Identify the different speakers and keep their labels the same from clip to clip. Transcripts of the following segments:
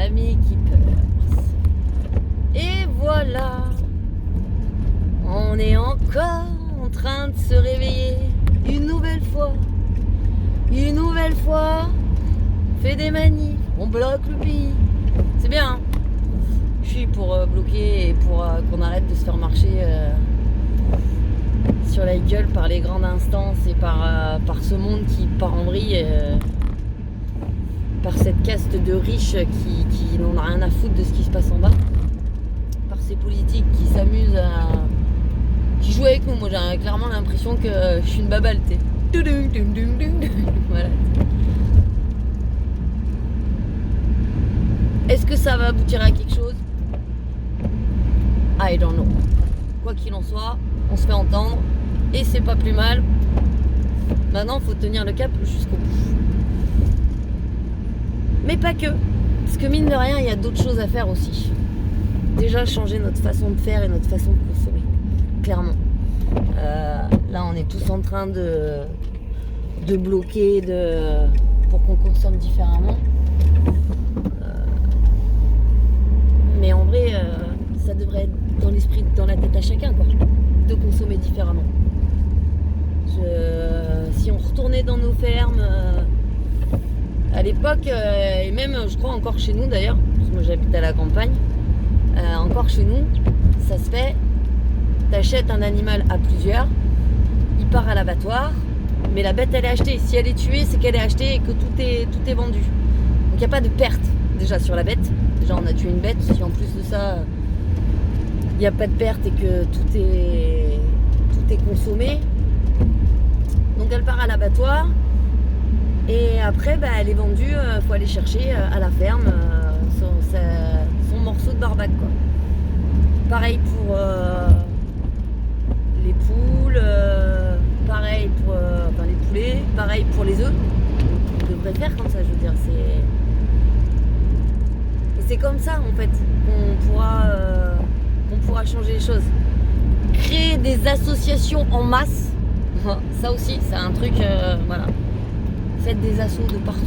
Speaker 1: famille qui perce. Et voilà, on est encore en train de se réveiller une nouvelle fois. Une nouvelle fois, on fait des manifs, on bloque le pays. C'est bien, hein. Je suis pour bloquer et pour qu'on arrête de se faire marcher sur la gueule par les grandes instances et par ce monde qui part en vrille, par cette caste de riches qui n'en a rien à foutre de ce qui se passe en bas, par ces politiques qui s'amusent qui jouent avec nous. Moi j'ai clairement l'impression que je suis une baballe, tu sais. Voilà. Est-ce que ça va aboutir à quelque chose? I don't know. Quoi qu'il en soit, on se fait entendre et c'est pas plus mal. Maintenant, faut tenir le cap jusqu'au bout. Mais pas que. Parce que mine de rien, il y a d'autres choses à faire aussi. Déjà, changer notre façon de faire et notre façon de consommer. Clairement. Là, on est tous en train de bloquer pour qu'on consomme différemment. Mais en vrai, ça devrait être dans l'esprit, dans la tête à chacun, quoi, de consommer différemment. Si on retournait dans nos fermes, à l'époque, et même je crois encore chez nous d'ailleurs, parce que moi j'habite à la campagne, encore chez nous, ça se fait, t'achètes un animal à plusieurs, il part à l'abattoir, mais la bête elle est achetée. Si elle est tuée, c'est qu'elle est achetée et que tout est vendu. Donc il n'y a pas de perte déjà sur la bête. Déjà on a tué une bête, si en plus de ça il n'y a pas de perte et que tout est consommé. Donc elle part à l'abattoir et après elle est vendue, faut aller chercher à la ferme son morceau de barbac, quoi. Pareil pour les poules, pareil pour les poulets, pareil pour les œufs. On devrait faire comme ça, je veux dire, c'est comme ça en fait qu'on pourra changer les choses. Créer des associations en masse, ça aussi c'est un truc, voilà. Faites des assos de partout.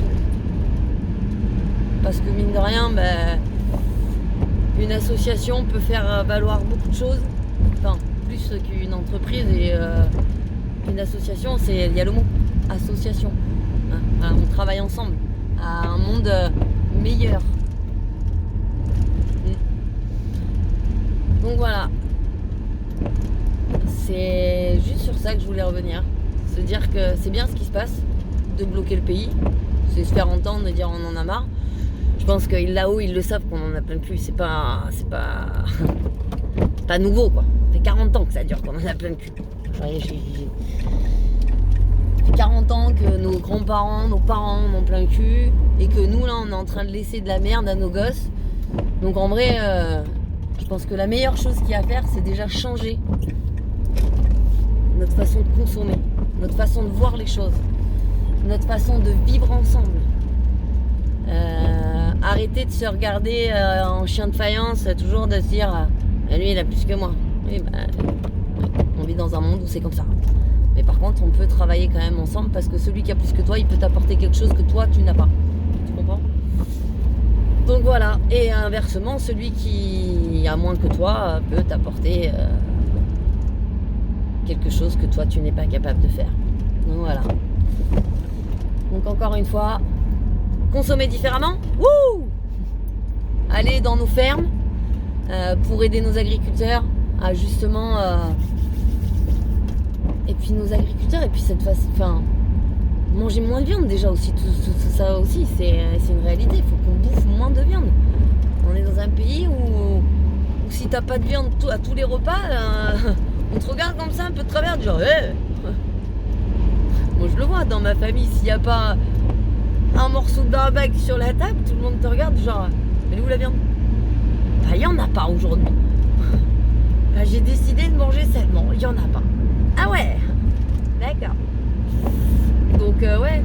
Speaker 1: Parce que mine de rien, une association peut faire valoir beaucoup de choses. Enfin, plus qu'une entreprise et une association, il y a le mot association. Voilà, on travaille ensemble à un monde meilleur. Donc voilà, c'est juste sur ça que je voulais revenir. Se dire que c'est bien ce qui se passe, de bloquer le pays, c'est se faire entendre, de dire on en a marre. Je pense que là-haut ils le savent qu'on en a plein de cul, c'est pas nouveau quoi. Ça fait 40 ans que ça dure qu'on en a plein de cul. Ça fait 40 ans que nos grands-parents, nos parents en ont plein de cul et que nous là on est en train de laisser de la merde à nos gosses. Donc en vrai, je pense que la meilleure chose qu'il y a à faire, c'est déjà changer notre façon de consommer, notre façon de voir les choses, notre façon de vivre ensemble. Arrêter de se regarder en chien de faïence, toujours de se dire lui il a plus que moi. Oui, on vit dans un monde où c'est comme ça. Mais par contre, on peut travailler quand même ensemble parce que celui qui a plus que toi, il peut t'apporter quelque chose que toi, tu n'as pas. Tu comprends ? Donc voilà, et inversement, celui qui a moins que toi peut t'apporter quelque chose que toi tu n'es pas capable de faire. Donc voilà. Donc encore une fois, consommer différemment. Wouh! Aller dans nos fermes pour aider nos agriculteurs à justement et puis nos agriculteurs et puis cette façon, enfin, manger moins de viande déjà aussi, tout ça aussi, c'est une réalité. Il faut qu'on bouffe moins de viande. On est dans un pays où si t'as pas de viande à tous les repas, on te regarde comme ça un peu de travers, du genre hey. Moi je le vois dans ma famille, s'il n'y a pas un morceau de barbac sur la table, tout le monde te regarde, genre elle est où la viande? Bah il n'y en a pas aujourd'hui. Bah j'ai décidé de manger sainement, il n'y en a pas. Ah ouais, d'accord. Donc ouais,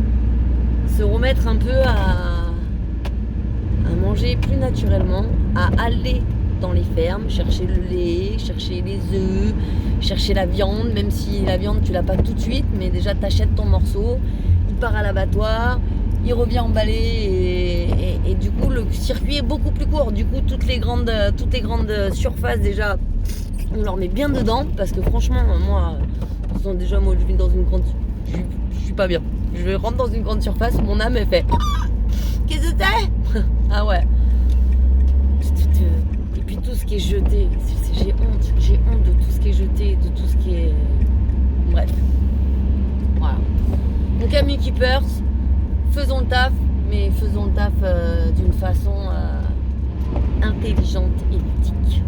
Speaker 1: se remettre un peu à manger plus naturellement, à aller dans les fermes, chercher le lait, chercher les œufs, chercher la viande, même si la viande tu l'as pas tout de suite, mais déjà t'achètes ton morceau, il part à l'abattoir, il revient emballé et du coup le circuit calendrier beaucoup plus court. Du coup, toutes les grandes surfaces, déjà, on leur met bien dedans. Parce que franchement, moi, déjà, moi, je vis dans une grande... Je suis pas bien. Je rentre dans une grande surface, mon âme, elle fait... Qu'est-ce que c'est? Ah ouais. Et puis tout ce qui est jeté, j'ai honte de tout ce qui est jeté, de tout ce qui est... Bref. Voilà. Donc amis keepers, faisons le taf, mais faisons le taf d'une façon intelligente et ludique.